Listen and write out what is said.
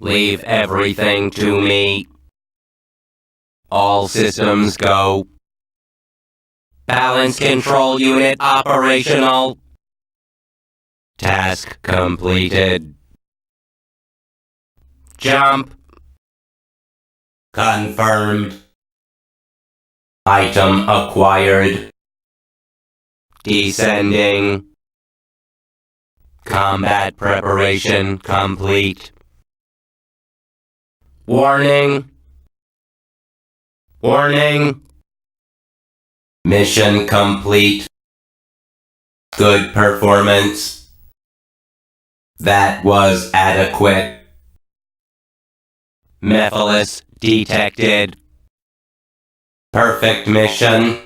Leave everything to me. All systems go. Balance control unit operational. Task completed. Jump. Confirmed. Item acquired. Descending. Combat preparation complete. Warning. Warning. Mission complete. Good performance. That was adequate. Mephiles detected. Perfect mission.